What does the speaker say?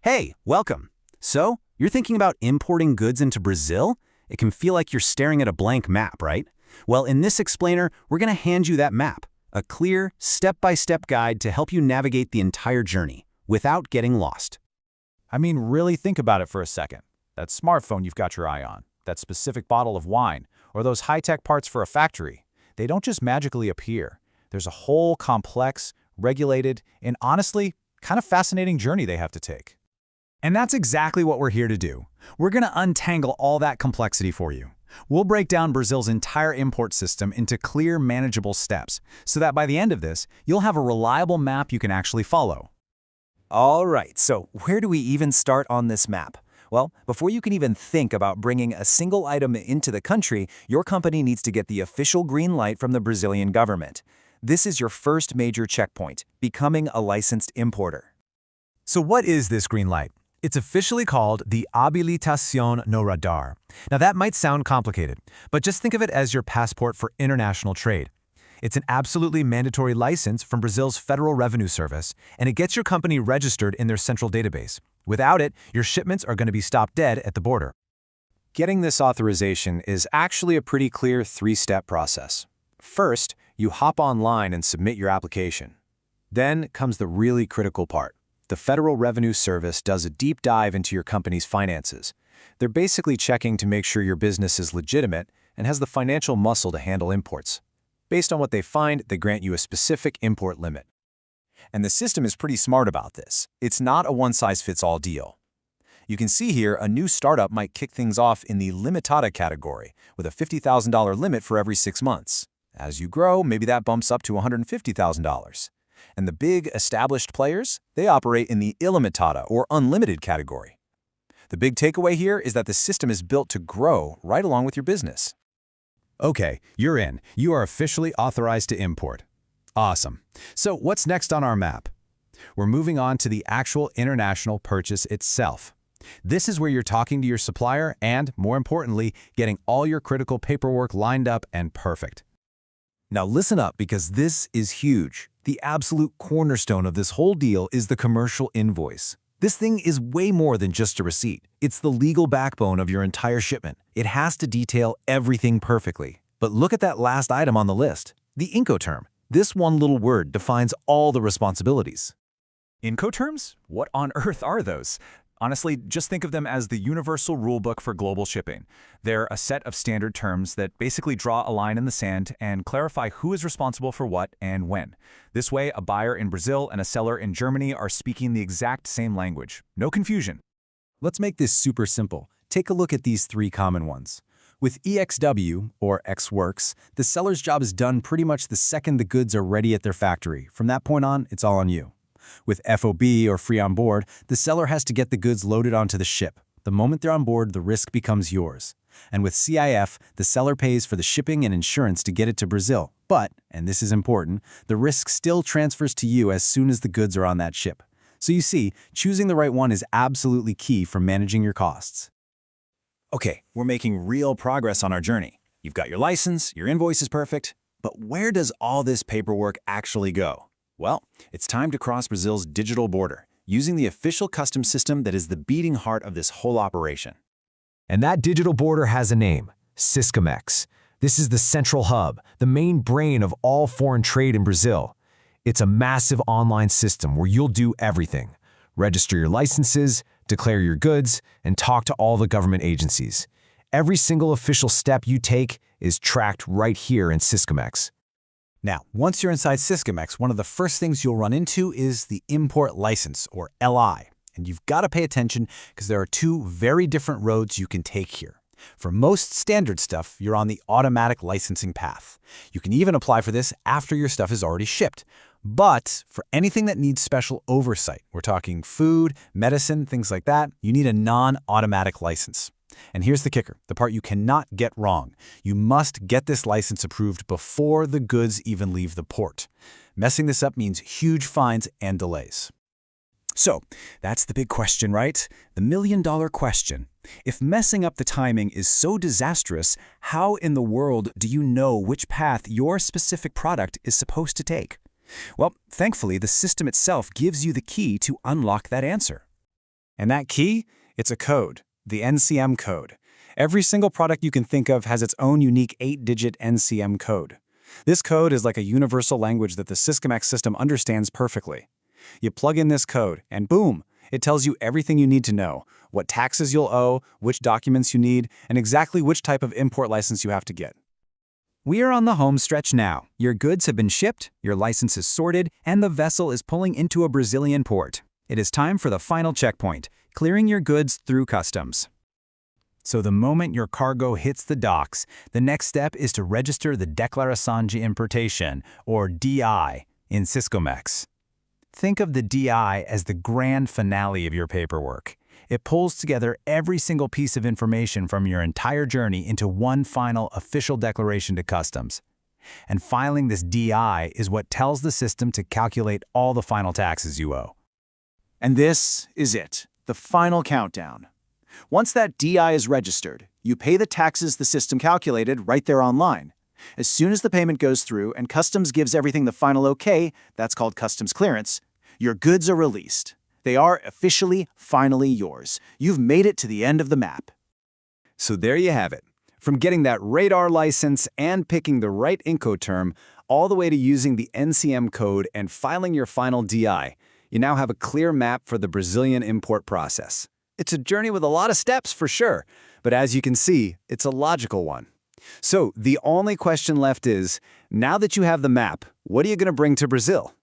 Hey, welcome. So, you're thinking about importing goods into Brazil? It can feel like you're staring at a blank map, right? Well, in this explainer, we're going to hand you that map, a clear, step-by-step guide to help you navigate the entire journey without getting lost. I mean, really think about it for a second. That smartphone you've got your eye on, that specific bottle of wine, or those high-tech parts for a factory, they don't just magically appear. There's a whole complex, regulated, and honestly, kind of fascinating journey they have to take. And that's exactly what we're here to do. We're going to untangle all that complexity for you. We'll break down Brazil's entire import system into clear, manageable steps, so that by the end of this, you'll have a reliable map you can actually follow. All right, so where do we even start on this map? Well, before you can even think about bringing a single item into the country, your company needs to get the official green light from the Brazilian government. This is your first major checkpoint, becoming a licensed importer. So what is this green light? It's officially called the Habilitación no Radar. Now that might sound complicated, but just think of it as your passport for international trade. It's an absolutely mandatory license from Brazil's Federal Revenue Service, and it gets your company registered in their central database. Without it, your shipments are going to be stopped dead at the border. Getting this authorization is actually a pretty clear three-step process. First, you hop online and submit your application. Then comes the really critical part. The Federal Revenue Service does a deep dive into your company's finances. They're basically checking to make sure your business is legitimate and has the financial muscle to handle imports. Based on what they find, they grant you a specific import limit. And the system is pretty smart about this. It's not a one-size-fits-all deal. You can see here a new startup might kick things off in the limitada category with a $50,000 limit for every 6 months. As you grow, maybe that bumps up to $150,000. And the big, established players, they operate in the ilimitada or unlimited category. The big takeaway here is that the system is built to grow right along with your business. Okay, you're in. You are officially authorized to import. Awesome. So what's next on our map? We're moving on to the actual international purchase itself. This is where you're talking to your supplier and, more importantly, getting all your critical paperwork lined up and perfect. Now listen up, because this is huge. The absolute cornerstone of this whole deal is the commercial invoice. This thing is way more than just a receipt. It's the legal backbone of your entire shipment. It has to detail everything perfectly. But look at that last item on the list, the Incoterm. This one little word defines all the responsibilities. Incoterms? What on earth are those? Honestly, just think of them as the universal rulebook for global shipping. They're a set of standard terms that basically draw a line in the sand and clarify who is responsible for what and when. This way, a buyer in Brazil and a seller in Germany are speaking the exact same language. No confusion. Let's make this super simple. Take a look at these 3 common ones. With EXW, or Ex-Works, the seller's job is done pretty much the second the goods are ready at their factory. From that point on, it's all on you. With FOB, or Free on Board, the seller has to get the goods loaded onto the ship. The moment they're on board, the risk becomes yours. And with CIF, the seller pays for the shipping and insurance to get it to Brazil. But, and this is important, the risk still transfers to you as soon as the goods are on that ship. So you see, choosing the right one is absolutely key for managing your costs. Okay, we're making real progress on our journey. You've got your license, your invoice is perfect, but where does all this paperwork actually go? Well, it's time to cross Brazil's digital border, using the official customs system that is the beating heart of this whole operation. And that digital border has a name, Syscamex. This is the central hub, the main brain of all foreign trade in Brazil. It's a massive online system where you'll do everything. Register your licenses, declare your goods, and talk to all the government agencies. Every single official step you take is tracked right here in Syscamex. Now, once you're inside Syscamex, one of the first things you'll run into is the import license, or LI. And you've got to pay attention because there are 2 very different roads you can take here. For most standard stuff, you're on the automatic licensing path. You can even apply for this after your stuff is already shipped. But for anything that needs special oversight, we're talking food, medicine, things like that, you need a non-automatic license. And here's the kicker, the part you cannot get wrong. You must get this license approved before the goods even leave the port. Messing this up means huge fines and delays. So, that's the big question, right? The million-dollar question. If messing up the timing is so disastrous, how in the world do you know which path your specific product is supposed to take? Well, thankfully, the system itself gives you the key to unlock that answer. And that key? It's a code, the NCM code. Every single product you can think of has its own unique 8-digit NCM code. This code is like a universal language that the Systemex system understands perfectly. You plug in this code, and boom, it tells you everything you need to know, what taxes you'll owe, which documents you need, and exactly which type of import license you have to get. We are on the home stretch now. Your goods have been shipped, your license is sorted, and the vessel is pulling into a Brazilian port. It is time for the final checkpoint, clearing your goods through customs. So the moment your cargo hits the docks, the next step is to register the Declaração de Importação, or DI, in Systemex. Think of the DI as the grand finale of your paperwork. It pulls together every single piece of information from your entire journey into one final official declaration to customs. And filing this DI is what tells the system to calculate all the final taxes you owe. And this is it, the final countdown. Once that DI is registered, you pay the taxes the system calculated right there online. As soon as the payment goes through and customs gives everything the final okay, that's called customs clearance, your goods are released. They are officially, finally yours. You've made it to the end of the map. So there you have it. From getting that radar license and picking the right Incoterm, all the way to using the NCM code and filing your final DI, you now have a clear map for the Brazilian import process. It's a journey with a lot of steps for sure, but as you can see, it's a logical one. So the only question left is, now that you have the map, what are you going to bring to Brazil?